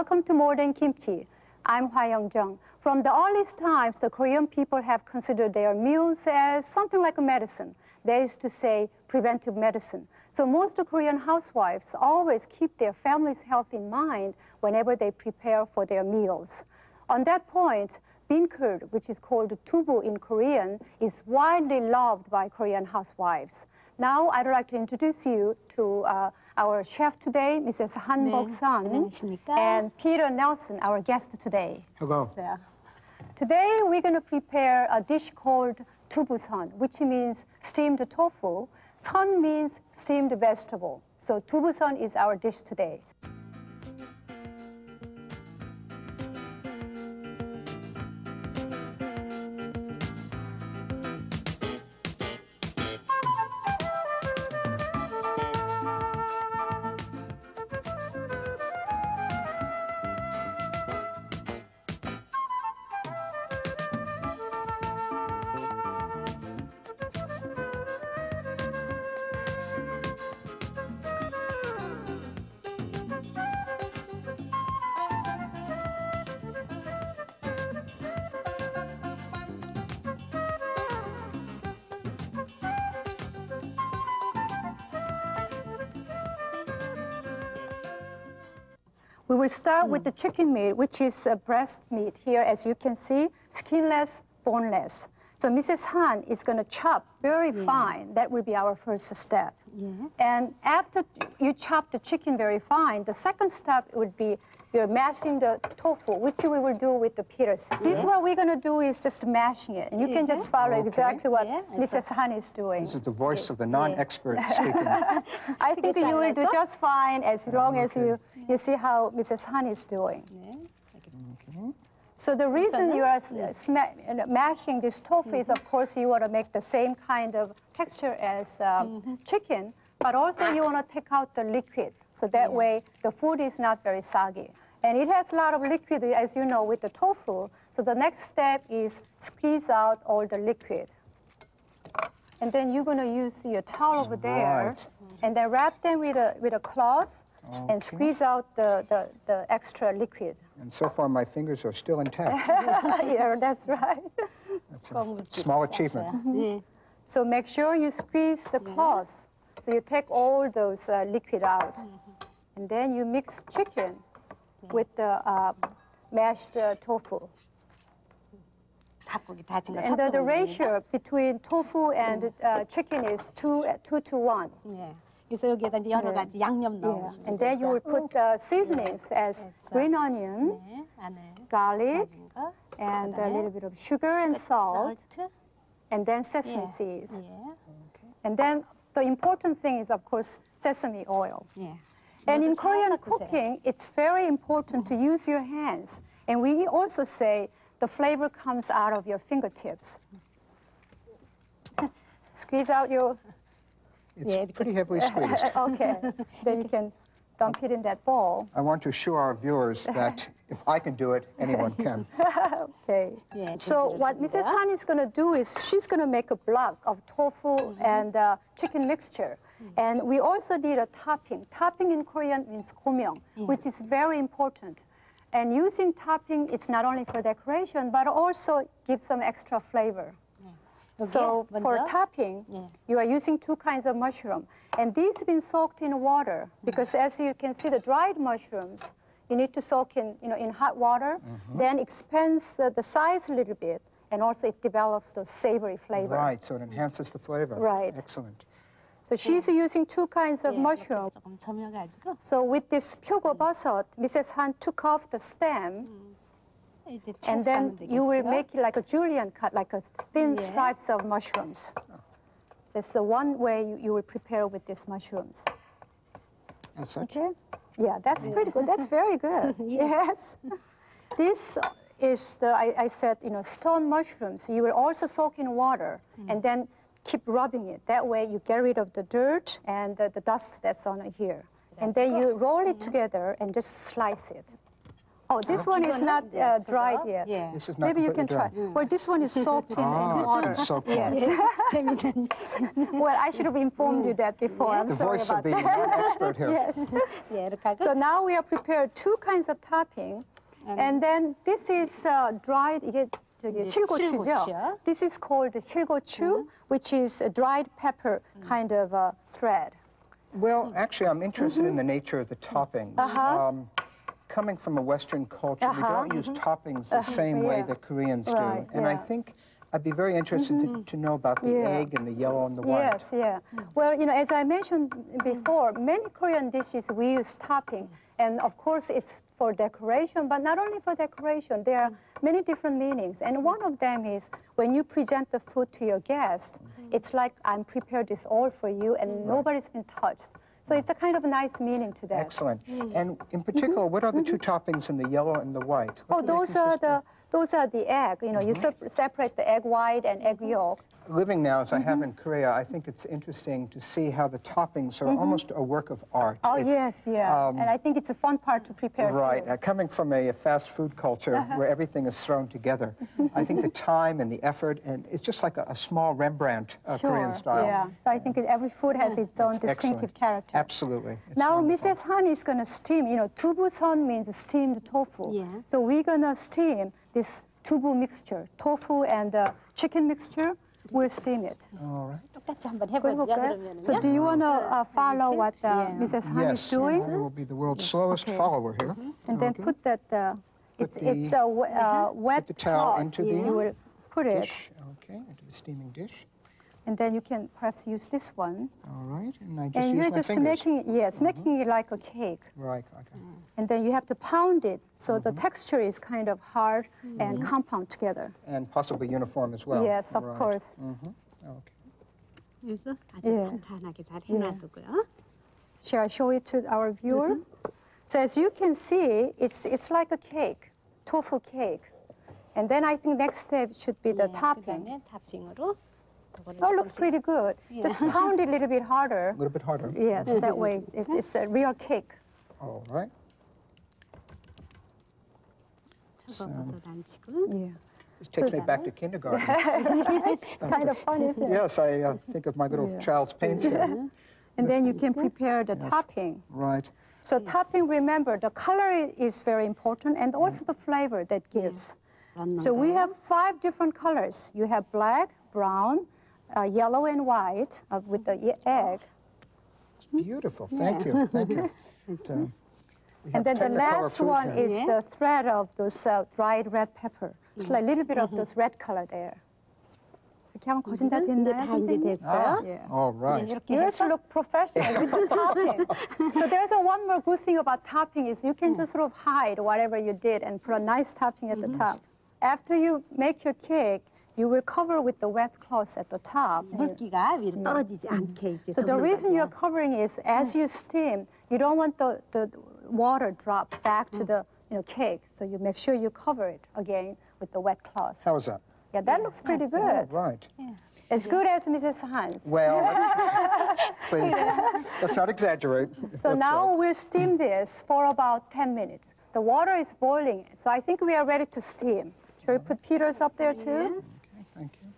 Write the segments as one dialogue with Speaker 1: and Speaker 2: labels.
Speaker 1: Welcome to Modern Kimchi. I'm Hwa Young-jung. From the earliest times, the Korean people have considered their meals as something like a medicine. That is to say, preventive medicine. So most Korean housewives always keep their family's health in mind whenever they prepare for their meals. On that point, bean curd, which is called tubu in Korean, is widely loved by Korean housewives. Now I'd like to introduce you to our chef today, Mrs. Han Bok-sun, and Peter Nelson, our guest today.
Speaker 2: Hello.
Speaker 1: Today we're going to prepare a dish called Tubuson, which means steamed tofu. Son means steamed vegetable. So Tubuson is our dish today. We will start with the chicken meat, which is breast meat here, as you can see, skinless, boneless. So Mrs. Han is going to chop very fine. That will be our first step. And after you chop the chicken very fine, the second step would be you're mashing the tofu, which we will do with the peters. This what we're going to do is just mashing it. And you can just follow exactly what Mrs. Han is doing.
Speaker 2: This is the voice of the non-expert speaking.
Speaker 1: I think you will do just fine as long as you see how Mrs. Han is doing. So the reason you are mashing this tofu is, of course, you want to make the same kind of texture as chicken, but also you want to take out the liquid. So that way the food is not very soggy. And it has a lot of liquid, as you know, with the tofu. So the next step is squeeze out all the liquid. And then you're going to use your towel over there, and then wrap them with a cloth and squeeze out the extra liquid.
Speaker 2: And so far, my fingers are still intact.
Speaker 1: Yeah, that's right.
Speaker 2: That's a small achievement.
Speaker 1: So make sure you squeeze the cloth. So you take all those liquid out. And then you mix chicken with the mashed tofu. And the ratio between tofu and chicken is 2 to 1.
Speaker 3: 그래서 여기에다 이제 여러 가지 양념 넣으시면
Speaker 1: And then you will put seasonings as green onion, garlic, and a little bit of sugar and salt, and then sesame seeds. And then the important thing is, of course, sesame oil. And in Korean cooking, it's very important to use your hands. And we also say the flavor comes out of your fingertips. Squeeze out your...
Speaker 2: It's pretty heavily squeezed.
Speaker 1: Okay, then you can dump it in that bowl.
Speaker 2: I want to assure our viewers that if I can do it, anyone can.
Speaker 1: Okay. So what Mrs. Han is going to do is she's going to make a block of tofu and chicken mixture. And we also need a topping. Topping in Korean means gommyeong, which is very important. And using topping, it's not only for decoration, but also gives some extra flavor. So for topping, you are using 2 kinds of mushroom. And these have been soaked in water because as you can see, the dried mushrooms, you need to soak in hot water, then expands the size a little bit, and also it develops those savory flavor.
Speaker 2: Right, so it enhances the flavor.
Speaker 1: Right.
Speaker 2: Excellent.
Speaker 1: So she's using 2 kinds of mushroom. So with this 표고버섯, Mrs. Han took off the stem, and then you will make it like a julienne cut, like a thin stripes of mushrooms. That's the one way you will prepare with these mushrooms.
Speaker 2: As such?
Speaker 1: Okay? Yeah, that's pretty good. That's very good. Yes. This is I said, stone mushrooms. You will also soak in water and then keep rubbing it. That way you get rid of the dirt and the dust that's on it here. And then you roll it together and just slice it. Oh, this one is
Speaker 3: 이거는,
Speaker 1: not
Speaker 3: 네,
Speaker 1: dried
Speaker 3: 그거.
Speaker 1: yet.
Speaker 3: 예.
Speaker 2: This is not
Speaker 1: Maybe you can
Speaker 2: completely
Speaker 1: try.
Speaker 2: dry.
Speaker 1: Well, this one is soaked in water.
Speaker 2: It's so cool.
Speaker 1: Yes.
Speaker 3: 재미난.
Speaker 1: Well, I should have informed you that before. I'm
Speaker 2: The
Speaker 1: sorry
Speaker 2: voice
Speaker 1: about
Speaker 2: of the
Speaker 1: that.
Speaker 2: non-expert here.
Speaker 1: Yes.
Speaker 3: 예, 이렇게 하고.
Speaker 1: So now we have prepared two kinds of topping, and then this is dried. 이게 저기 실고추죠.
Speaker 3: 실고추요.
Speaker 1: This is called 실고추, which is a dried pepper kind of thread.
Speaker 2: Well, actually, I'm interested in the nature of the toppings. Coming from a Western culture, we don't use toppings the same way
Speaker 1: Yeah.
Speaker 2: that Koreans do.
Speaker 1: Right,
Speaker 2: And I
Speaker 1: yeah.
Speaker 2: think I'd be very interested to know about the
Speaker 1: Yeah.
Speaker 2: egg and the yellow and the white.
Speaker 1: Yes, yeah. Well, you know, as I mentioned before, many Korean dishes we use topping, and of course it's for decoration, but not only for decoration. There are many different meanings, and one of them is when you present the food to your guest, it's like I'm prepared this all for you, and nobody's been touched. So it's a kind of nice meaning to that.
Speaker 2: Excellent. And in particular, what are the two toppings in the yellow and the white?
Speaker 1: Oh,
Speaker 2: What do they
Speaker 1: those are the egg. You know, you separate the egg white and egg yolk.
Speaker 2: Living now, as I have in Korea, I think it's interesting to see how the toppings are almost a work of art.
Speaker 1: Oh,
Speaker 2: It's,
Speaker 1: yes, yeah. And I think it's a fun part to prepare
Speaker 2: Right.
Speaker 1: too.
Speaker 2: Coming from a fast food culture where everything is thrown together, I think the time and the effort, and it's just like a small Rembrandt Korean style.
Speaker 1: Yeah. So I think every food has its own
Speaker 2: It's
Speaker 1: distinctive
Speaker 2: excellent.
Speaker 1: character.
Speaker 2: Absolutely. It's
Speaker 1: Now,
Speaker 2: wonderful.
Speaker 1: Mrs. Han is going to steam. You know, 두부선 means steamed tofu.
Speaker 3: Yeah.
Speaker 1: So we're going to steam this tubu mixture, tofu and chicken mixture. We'll steam it.
Speaker 2: All right.
Speaker 3: 똑같이 한번 해보죠,
Speaker 1: Okay?
Speaker 3: 그러면은요.
Speaker 1: So do you want to follow what Mrs. Han is
Speaker 2: Yes,
Speaker 1: doing?
Speaker 2: I will be the world's slowest follower here.
Speaker 1: And then
Speaker 2: Okay.
Speaker 1: put that, it's a wet
Speaker 2: the towel
Speaker 1: cloth.
Speaker 2: into the
Speaker 1: You will put it,
Speaker 2: dish. Okay, into the steaming dish.
Speaker 1: and then you can perhaps use this one.
Speaker 2: All right, and I just
Speaker 1: And
Speaker 2: use
Speaker 1: you're
Speaker 2: my
Speaker 1: just
Speaker 2: fingers.
Speaker 1: making it, yes, making it like a cake.
Speaker 2: Right, okay.
Speaker 1: And then you have to pound it so the texture is kind of hard and compound together.
Speaker 2: And possibly uniform as well.
Speaker 1: Yes, of
Speaker 2: Right.
Speaker 1: course.
Speaker 2: Okay.
Speaker 3: 그래서 아주
Speaker 1: 예.
Speaker 3: 탄탄하게 잘 해놔두고요.
Speaker 1: Shall I show it to our viewer? So as you can see, it's like a cake, tofu cake. And then I think next step should be the
Speaker 3: 예,
Speaker 1: topping.
Speaker 3: 그다음에 토핑으로. 이거를
Speaker 1: Oh, looks
Speaker 3: 조금씩-
Speaker 1: pretty good. Just pound it a little bit harder.
Speaker 2: A little bit harder.
Speaker 1: Yes, that way it's a real cake.
Speaker 2: All right.
Speaker 3: 섞어서 단치고.
Speaker 1: Yeah.
Speaker 2: This takes me back to kindergarten.
Speaker 1: It's kind of fun, isn't it?
Speaker 2: Yes, I think of my little child's pains here.
Speaker 1: And then you can prepare the topping.
Speaker 2: Right.
Speaker 1: So topping, remember, the color is very important and also the flavor that gives. So we have 5 different colors. You have black, brown, yellow and white with the egg.
Speaker 2: Beautiful. Thank you. Thank you. We have
Speaker 1: And then the
Speaker 2: Technicolor
Speaker 1: last
Speaker 2: food
Speaker 1: one
Speaker 2: here.
Speaker 1: is the thread of those dried red pepper. It's like a little bit of those red color there. 이렇게 하면 거진 다
Speaker 3: 이제
Speaker 1: 됐나요,
Speaker 3: 다 이제
Speaker 1: 선생님?
Speaker 3: 됐어요.
Speaker 1: Yeah.
Speaker 2: All right.
Speaker 3: 이렇게
Speaker 1: You
Speaker 3: 해서
Speaker 1: should look professional with the topping. So there's one more good thing about topping is you can just sort of hide whatever you did and put a nice topping at the top. After you make your cake, you will cover with the wet cloth at the top.
Speaker 3: 물기가 위로 떨어지지 않게 이제
Speaker 1: So the
Speaker 3: 덮는
Speaker 1: reason
Speaker 3: 거죠.
Speaker 1: you're covering is as you steam, you don't want the water drop back to the cake. So you make sure you cover it again with the wet cloth.
Speaker 2: How is that?
Speaker 1: Yeah, that looks pretty
Speaker 2: All
Speaker 1: good.
Speaker 2: right.
Speaker 1: As good as Mrs. Hans.
Speaker 2: Well, please, let's not exaggerate.
Speaker 1: So
Speaker 2: That's
Speaker 1: now
Speaker 2: right.
Speaker 1: we'll steam this for about 10 minutes. The water is boiling, so I think we are ready to steam. Shall we put Peter's up there too?
Speaker 2: Okay, thank you.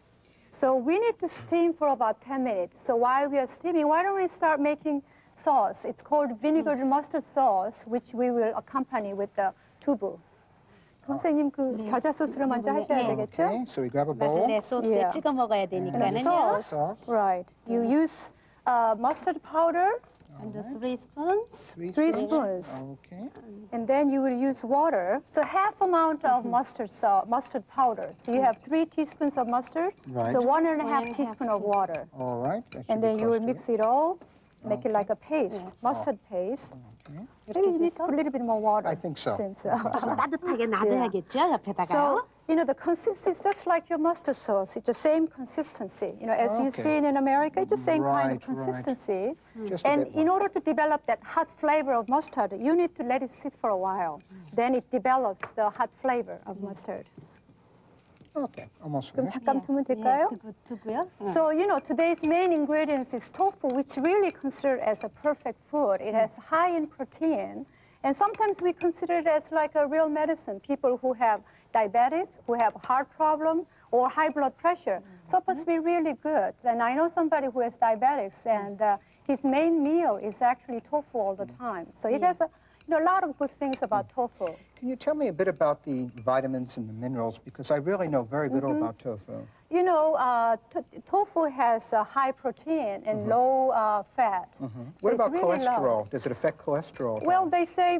Speaker 1: So we need to steam for about 10 minutes. So while we are steaming, why don't we start making sauce? It's called vinegar and mustard sauce, which we will accompany with the tubu. 선생님 그 겨자 소스를 먼저 하셔야 되겠죠?
Speaker 2: Okay, so we grab a bowl.
Speaker 3: 마지막에 소스에
Speaker 1: Yeah.
Speaker 3: 찍어 먹어야
Speaker 1: And the
Speaker 3: 되니까는요.
Speaker 1: sauce,
Speaker 2: Sauce.
Speaker 1: right. You use mustard powder,
Speaker 3: And 3 spoons.
Speaker 1: 3 spoons.
Speaker 2: Okay.
Speaker 1: And then you will use water. So half amount of mustard powder. So you have 3 teaspoons of mustard.
Speaker 2: Right.
Speaker 1: So 1.5
Speaker 3: 1.5
Speaker 1: teaspoon of water.
Speaker 2: All right. That should
Speaker 1: And
Speaker 2: be
Speaker 1: then you will
Speaker 2: close to
Speaker 1: mix it all, make it like a paste, mustard paste.
Speaker 2: Okay.
Speaker 1: Maybe you need to put a little bit more water.
Speaker 2: I think so.
Speaker 1: Seems so.
Speaker 3: 좀 따뜻하게 놔둬야겠죠, 옆에다가요.
Speaker 1: So, the consistency is just like your mustard sauce. It's the same consistency. As you
Speaker 2: Okay.
Speaker 1: see in America, it's the same kind of
Speaker 2: Right, right.
Speaker 1: consistency.
Speaker 2: Just a
Speaker 1: And
Speaker 2: bit
Speaker 1: in
Speaker 2: more.
Speaker 1: order to develop that hot flavor of mustard, you need to let it sit for a while. Then it develops the hot flavor of mustard.
Speaker 2: Okay, almost
Speaker 1: 그럼
Speaker 2: finished.
Speaker 1: 잠깐 두면 될까요?
Speaker 3: 두고요.
Speaker 1: So, today's main ingredients is tofu, which really considered as a perfect food. It has high in protein, And sometimes we consider it as like a real medicine. People who have diabetes, who have heart problem, or high blood pressure, supposed to be really good. And I know somebody who has diabetics, and his main meal is actually tofu all the time. So it has a lot of good things about tofu.
Speaker 2: Can you tell me a bit about the vitamins and the minerals? Because I really know very little about tofu.
Speaker 1: You know, tofu has high protein and low fat. So
Speaker 2: What
Speaker 1: it's
Speaker 2: about
Speaker 1: really
Speaker 2: cholesterol?
Speaker 1: low.
Speaker 2: Does it affect cholesterol?
Speaker 1: Well, they say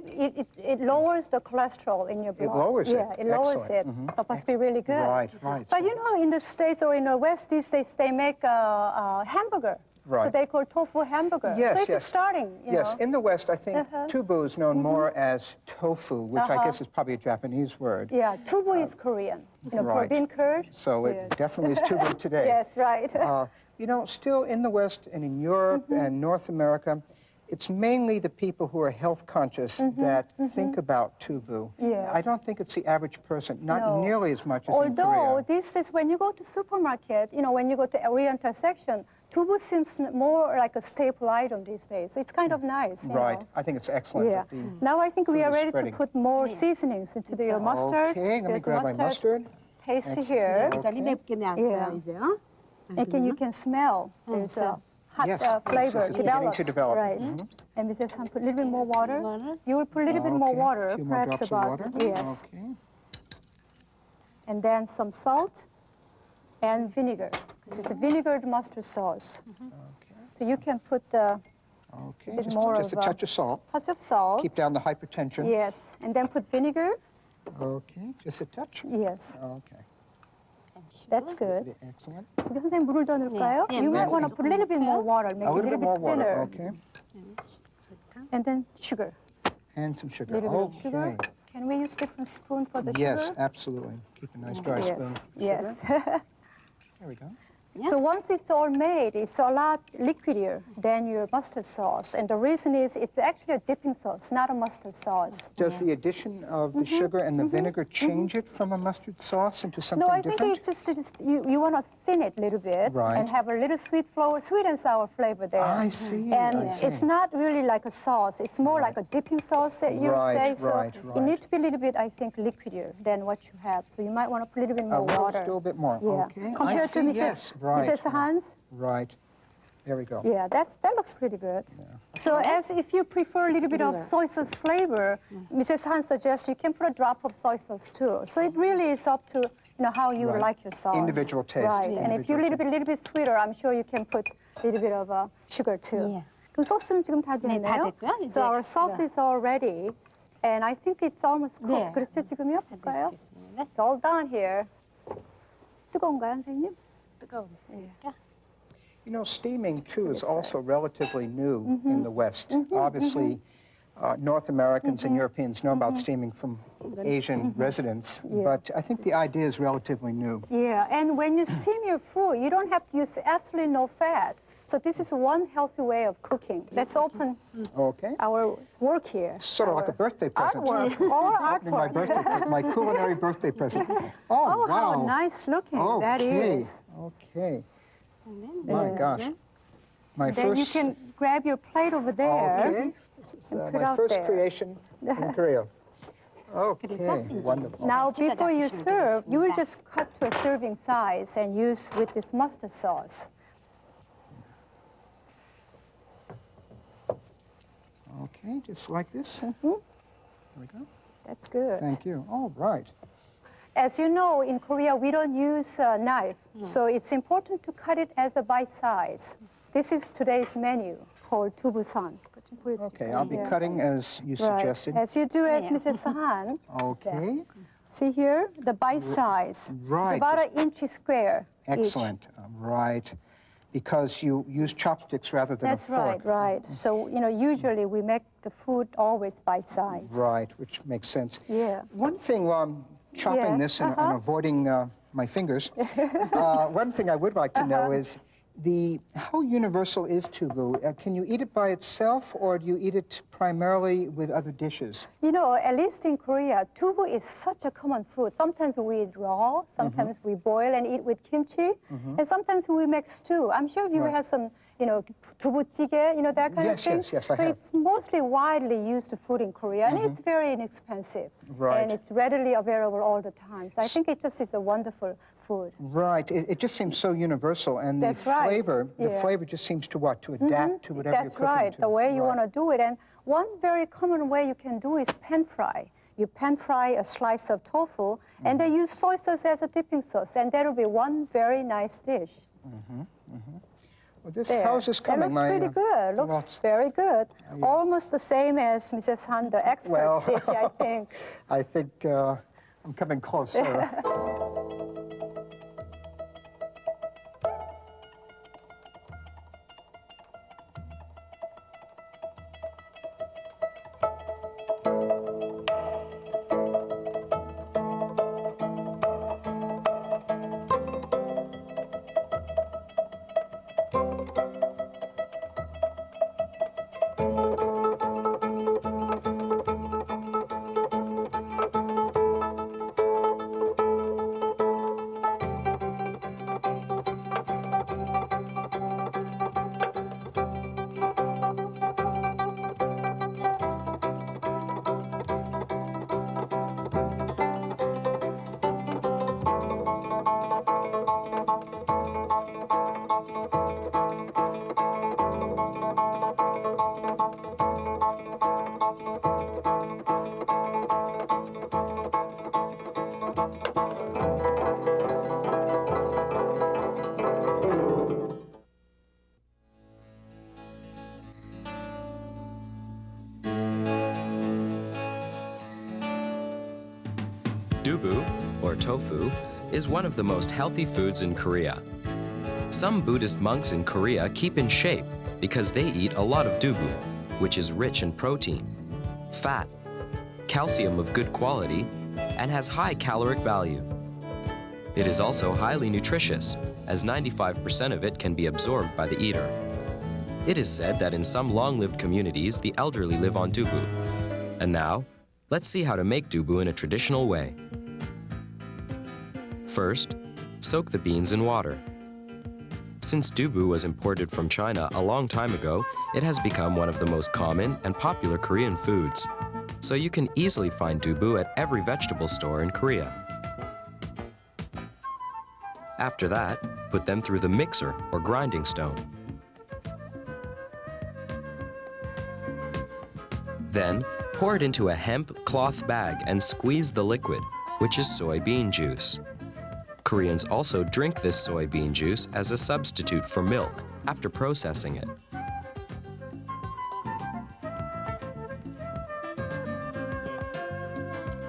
Speaker 1: it lowers the cholesterol in your blood.
Speaker 2: It lowers it?
Speaker 1: Yeah, it lowers
Speaker 2: Excellent.
Speaker 1: it. Supposed to be really good.
Speaker 2: Right, right.
Speaker 1: But you know, in the States or in the West these days, they make a hamburger.
Speaker 2: Right.
Speaker 1: So they call tofu hamburger.
Speaker 2: Yes,
Speaker 1: so it's
Speaker 2: yes.
Speaker 1: starting, you
Speaker 2: Yes,
Speaker 1: know.
Speaker 2: in the West, I think tubu is known more as tofu, which I guess is probably a Japanese word.
Speaker 1: Yeah, tubu is Korean. You know, for
Speaker 2: right.
Speaker 1: bean curd.
Speaker 2: So it definitely is tubu today.
Speaker 1: Yes, right.
Speaker 2: You know, still in the West and in Europe and North America, it's mainly the people who are health conscious that think about tubu.
Speaker 1: Yeah.
Speaker 2: I don't think it's the average person, not
Speaker 1: No.
Speaker 2: nearly as much as in
Speaker 1: Although
Speaker 2: Korea.
Speaker 1: these days, when you go to supermarket, you know, when you go to Oriental section, tubu seems more like a staple item these days. So it's kind of nice. You
Speaker 2: Right.
Speaker 1: know.
Speaker 2: I think it's excellent.
Speaker 1: Yeah.
Speaker 2: that the
Speaker 1: Now I think we
Speaker 2: food
Speaker 1: are
Speaker 2: is
Speaker 1: ready
Speaker 2: spreading.
Speaker 1: to put more seasonings into the mustard.
Speaker 2: Okay, let me
Speaker 1: There's
Speaker 2: grab my mustard.
Speaker 1: paste
Speaker 2: Excellent.
Speaker 1: here.
Speaker 3: 굉장히 맵게 나왔어요, 이제요.
Speaker 1: And can you smell there's a hot
Speaker 2: Yes,
Speaker 1: flavor
Speaker 2: it's beginning
Speaker 1: developed.
Speaker 2: to develop.
Speaker 1: Right. And Mrs. Han, put a little bit more water.
Speaker 3: Water.
Speaker 1: You will put a little bit more
Speaker 2: Okay,
Speaker 1: water,
Speaker 2: a few more
Speaker 1: perhaps
Speaker 2: drops
Speaker 1: about
Speaker 2: of water.
Speaker 1: yes.
Speaker 2: Okay.
Speaker 1: And then some salt and vinegar. This is a vinegared mustard sauce.
Speaker 2: Okay.
Speaker 1: So you can put a
Speaker 2: Okay.
Speaker 1: bit
Speaker 2: Just,
Speaker 1: more
Speaker 2: just
Speaker 1: of
Speaker 2: a touch of salt.
Speaker 1: touch of salt.
Speaker 2: Keep down the hypertension.
Speaker 1: Yes. And then put vinegar.
Speaker 2: Okay. Just a touch.
Speaker 1: Yes.
Speaker 2: Okay.
Speaker 1: That's good.
Speaker 2: Excellent.
Speaker 1: 우리 선생님 물을 더 넣을까요?
Speaker 3: 네,
Speaker 1: You might
Speaker 3: 물
Speaker 1: want to put a little bit more water, make
Speaker 2: A
Speaker 1: it a
Speaker 2: little
Speaker 1: little
Speaker 2: bit more
Speaker 1: bit
Speaker 2: water.
Speaker 1: thinner.
Speaker 2: Okay.
Speaker 1: And then sugar.
Speaker 2: And some sugar.
Speaker 1: Little bit of
Speaker 2: Okay.
Speaker 1: sugar. Can we use different spoon for the
Speaker 2: Yes,
Speaker 1: sugar?
Speaker 2: absolutely. Keep a nice dry spoon.
Speaker 1: Yes.
Speaker 2: There we go.
Speaker 1: So once it's all made, it's a lot liquidier than your mustard sauce. And the reason is it's actually a dipping sauce, not a mustard sauce.
Speaker 2: Does the addition of the sugar and the vinegar change it from a mustard sauce into something
Speaker 1: No, I think
Speaker 2: different?
Speaker 1: it's just you want to thin it a little bit
Speaker 2: Right.
Speaker 1: and have a little sweet and sour flavor there.
Speaker 2: I see.
Speaker 1: And
Speaker 2: I see.
Speaker 1: it's not really like a sauce. It's more like a dipping sauce that you
Speaker 2: Right,
Speaker 1: say. So
Speaker 2: right,
Speaker 1: it
Speaker 2: right.
Speaker 1: needs to be a little bit, I think, liquidier than what you have. So you might want to put a little bit more water.
Speaker 2: Still a bit more.
Speaker 1: Yeah.
Speaker 2: Okay. I
Speaker 1: Compared
Speaker 2: see.
Speaker 1: to Mrs.
Speaker 2: Yes, right.
Speaker 1: Mrs. Hans.
Speaker 2: Right. There we go.
Speaker 1: Yeah, that looks pretty good. So as if you prefer a little bit of soy sauce flavor, Mrs. Han suggests you can put a drop of soy sauce too. So it really is up to how you
Speaker 2: Right.
Speaker 1: like your sauce.
Speaker 2: Individual taste.
Speaker 1: Right. And if you're a
Speaker 2: Individual
Speaker 1: little bit sweeter, I'm sure you can put a little bit of sugar too.
Speaker 3: Yeah.
Speaker 1: 그럼 소스는 지금 다
Speaker 3: 네, 다
Speaker 1: 됐네요.
Speaker 3: 됐고요. 이제
Speaker 1: So our sauce is all ready. And I think it's almost cooked.
Speaker 3: 네.
Speaker 1: 그렇죠, 지금요? 볼까요?
Speaker 3: 됐겠습니다.
Speaker 1: It's all done here. 뜨거운가요, 선생님?
Speaker 3: 뜨거우니까.
Speaker 2: You know, steaming, too, is also relatively new in the West. Obviously, North Americans and Europeans know about steaming from Asian residents, but I think the idea is relatively new.
Speaker 1: Yeah, and when you steam your food, you don't have to use absolutely no fat. So this is one healthy way of cooking. Let's open
Speaker 2: Okay?
Speaker 1: our work here.
Speaker 2: Sort of like a birthday present.
Speaker 1: Artwork, or
Speaker 2: Opening my
Speaker 1: artwork.
Speaker 2: birthday, my culinary birthday present. Oh,
Speaker 1: Oh, how
Speaker 2: wow.
Speaker 1: nice looking that is.
Speaker 2: Okay. My gosh. My
Speaker 1: Then you
Speaker 2: first.
Speaker 1: can grab your plate over there.
Speaker 2: Okay. This is
Speaker 1: and put
Speaker 2: my
Speaker 1: out
Speaker 2: first
Speaker 1: there.
Speaker 2: creation in Korea. Okay, wonderful.
Speaker 1: Now,
Speaker 3: 찍어
Speaker 1: before you
Speaker 3: 잡수시면
Speaker 1: serve, you will
Speaker 3: 되겠습니다.
Speaker 1: just cut to a serving size and use with this mustard sauce.
Speaker 2: Okay, just like this. There we go.
Speaker 1: That's good.
Speaker 2: Thank you. All right.
Speaker 1: As you know, in Korea, we don't use a knife, so it's important to cut it as a bite size. This is today's menu called 두부선.
Speaker 2: Okay, I'll be
Speaker 1: Yeah.
Speaker 2: cutting as you
Speaker 1: Right.
Speaker 2: suggested.
Speaker 1: As you do as
Speaker 3: Yeah.
Speaker 1: Mrs. Han.
Speaker 2: Okay,
Speaker 1: See here, the bite size.
Speaker 2: right.
Speaker 1: It's about an inch square. each.
Speaker 2: excellent. Right, because you use chopsticks rather than
Speaker 1: That's
Speaker 2: a fork.
Speaker 1: right. So, usually we make the food always bite size.
Speaker 2: Right, which makes sense.
Speaker 1: Yeah.
Speaker 2: One thing while I'm chopping
Speaker 1: Yes,
Speaker 2: this and avoiding my fingers, one thing I would like to know is, How universal is tubu? Can you eat it by itself, or do you eat it primarily with other dishes?
Speaker 1: You know, at least in Korea, tubu is such a common food. Sometimes we eat raw, sometimes we boil and eat with kimchi, and sometimes we make stew. I'm sure you have some, you know, tubu jjigae, you know, that kind of thing.
Speaker 2: Yes, I
Speaker 1: so
Speaker 2: have.
Speaker 1: it's mostly widely used food in Korea, and it's very inexpensive.
Speaker 2: Right.
Speaker 1: And it's readily available all the time. So I think it just is a wonderful food.
Speaker 2: Right. It just seems so universal, and the
Speaker 1: That's right.
Speaker 2: flavor, the
Speaker 1: Yeah.
Speaker 2: flavor just seems to what? To adapt to whatever
Speaker 1: That's
Speaker 2: you're cooking.
Speaker 1: right,
Speaker 2: to.
Speaker 1: the way you
Speaker 2: Right.
Speaker 1: want to do it. And one very common way you can do is pan fry. You pan fry a slice of tofu, and then use soy sauce as a dipping sauce, and that'll be one very nice dish.
Speaker 2: Well, this,
Speaker 1: There.
Speaker 2: how is this coming?
Speaker 1: That looks pretty good. Looks
Speaker 2: well,
Speaker 1: very good.
Speaker 2: yeah.
Speaker 1: Almost the same as Mrs. Han, the expert's dish, I think.
Speaker 2: I think I'm coming closer.
Speaker 4: Dubu, or tofu, is one of the most healthy foods in Korea. Some Buddhist monks in Korea keep in shape because they eat a lot of dubu, which is rich in protein, fat, calcium of good quality, and has high caloric value. It is also highly nutritious, as 95% of it can be absorbed by the eater. It is said that in some long-lived communities, the elderly live on dubu. And now, let's see how to make dubu in a traditional way. First, soak the beans in water. Since dubu was imported from China a long time ago, it has become one of the most common and popular Korean foods. So you can easily find dubu at every vegetable store in Korea. After that, put them through the mixer or grinding stone. Then, pour it into a hemp cloth bag and squeeze the liquid, which is soybean juice. Koreans also drink this soybean juice as a substitute for milk after processing it.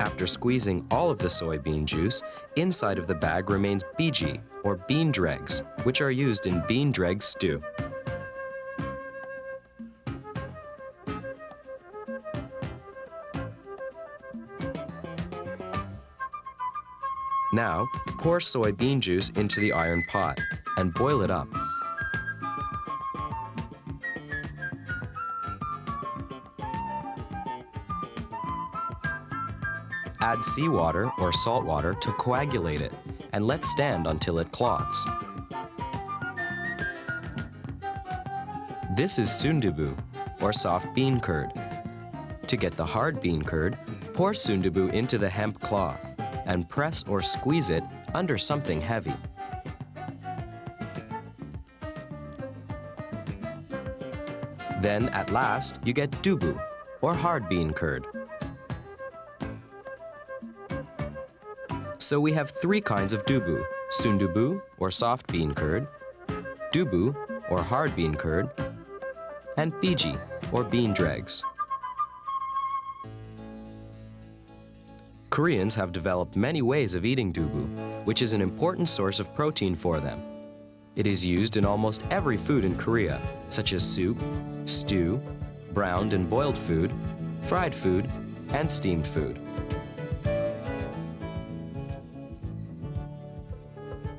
Speaker 4: After squeezing all of the soybean juice, inside of the bag remains biji, or bean dregs, which are used in bean dreg stew. Now, pour soybean juice into the iron pot and boil it up. Add seawater or salt water to coagulate it and let stand until it clots. This is sundubu, or soft bean curd. To get the hard bean curd, pour sundubu into the hemp cloth and press or squeeze it under something heavy. Then, at last, you get dubu, or hard bean curd. So we have three kinds of dubu: sundubu, or soft bean curd, dubu, or hard bean curd, and biji, or bean dregs. Koreans have developed many ways of eating dubu, which is an important source of protein for them. It is used in almost every food in Korea, such as soup, stew, browned and boiled food, fried food, and steamed food.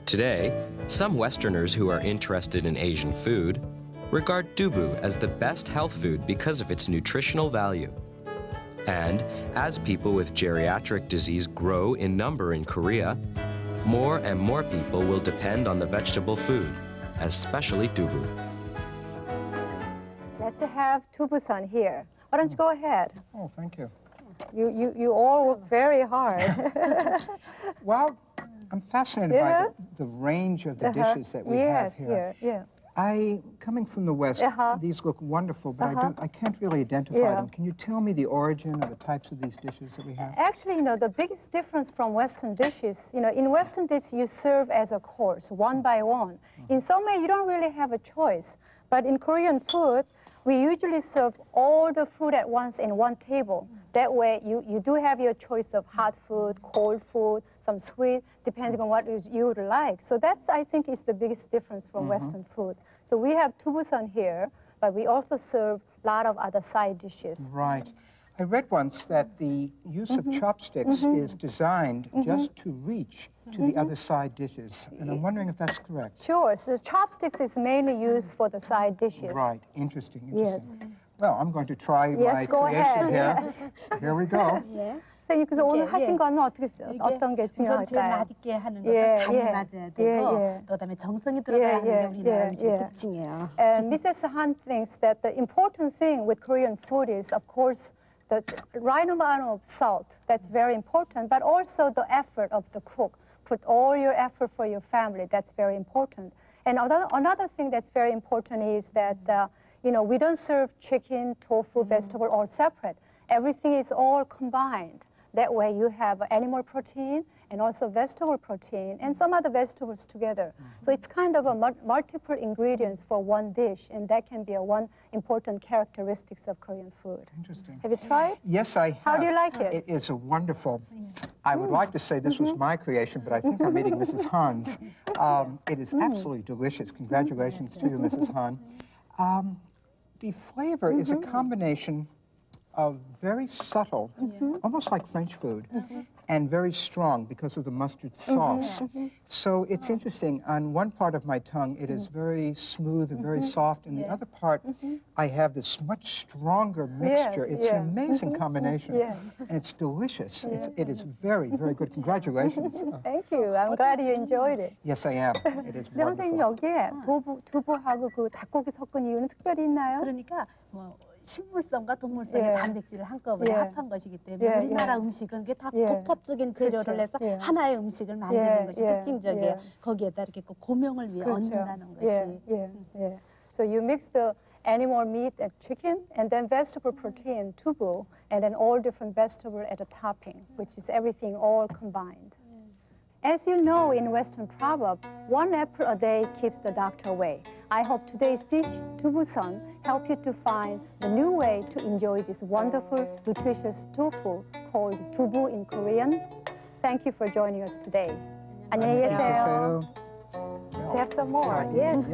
Speaker 4: Today, Some Westerners who are interested in Asian food regard dubu as the best health food because of its nutritional value. And as people with geriatric disease grow in number in Korea, more and more people will depend on the vegetable food, especially dubu.
Speaker 1: Let's have Tubuson here. Why don't you go ahead?
Speaker 2: Oh, thank you.
Speaker 1: You all work very hard.
Speaker 2: Well, I'm fascinated by the range of the dishes that we have here. Coming from the West, these look wonderful, but I can't really identify them. Can you tell me the origin or the types of these dishes that we have?
Speaker 1: Actually, the biggest difference from Western dishes, in Western dishes, you serve as a course, one by one. In some way, you don't really have a choice. But in Korean food, we usually serve all the food at once in one table. That way, you do have your choice of hot food, cold food, some sweet, depending on what you would like. So that's, I think, is the biggest difference from Western food. So we have Tubuson here, but we also serve a lot of other side dishes.
Speaker 2: Right. I read once that the use of chopsticks is designed just to reach to the other side dishes. And I'm wondering if that's correct.
Speaker 1: Sure. So the chopsticks is mainly used for the side dishes.
Speaker 2: Right. Interesting.
Speaker 1: Yes.
Speaker 2: Well, I'm going to try my
Speaker 1: Yes, go
Speaker 2: creation
Speaker 1: ahead.
Speaker 2: here. Here we go.
Speaker 1: 선생님, 그래서 오늘
Speaker 3: 이게,
Speaker 1: 하신 거는 어떤 게
Speaker 3: 우선 제일
Speaker 1: 중요할까요?
Speaker 3: 맛있게 하는 것은 간이 맞아야 되고 또 그다음에 정성이 들어가야 하는 게 우리나라 음식의 특징이에요.
Speaker 1: And Mrs. Han thinks that the important thing with Korean food is, of course, the right amount of salt. That's very important, but also the effort of the cook. Put all your effort for your family. That's very important. And another thing that's very important is that, we don't serve chicken, tofu, vegetable all separate. Everything is all combined. That way you have animal protein and also vegetable protein and some other vegetables together. So it's kind of a multiple ingredients for one dish, and that can be one important characteristics of Korean food.
Speaker 2: Interesting.
Speaker 1: Have you tried?
Speaker 2: Yes, I have.
Speaker 1: How do you like it?
Speaker 2: It is a wonderful. I would like to say this was my creation, but I think I'm eating Mrs. Han's. It is absolutely delicious. Congratulations to you, Mrs. Han. The flavor is a combination of very subtle, almost like French food, and very strong because of the mustard sauce. So it's interesting. On one part of my tongue, it is very smooth and very soft, and the other part, I have this much stronger mixture. It's an amazing combination, and it's delicious. It is very, very good. Congratulations.
Speaker 1: Thank you. I'm glad you enjoyed it.
Speaker 2: Yes, I am. It is
Speaker 1: 근데 선생님
Speaker 2: wonderful.
Speaker 1: 여기에 두부하고 그 닭고기 섞은 이유는 특별히 있나요?
Speaker 3: 그러니까 식물성과 동물성의 단백질을 한꺼번에 합한 것이기 때문에 우리나라 음식은 그게 다 복합적인 재료를 해서 하나의 음식을 만드는 것이 특징적이에요. 거기에다 이렇게 고명을 위해 얹는다는 것이.
Speaker 1: So you mix the animal meat and chicken and then vegetable protein, tubu, and then all different vegetable at a topping, which is everything all combined. As you know in Western proverb, one apple a day keeps the doctor away. I hope today's dish, 두부선, help you to find the new way to enjoy this wonderful, nutritious tofu called dubu in Korean. Thank you for joining us today. 안녕히 계세요. Let's have some more. Yes.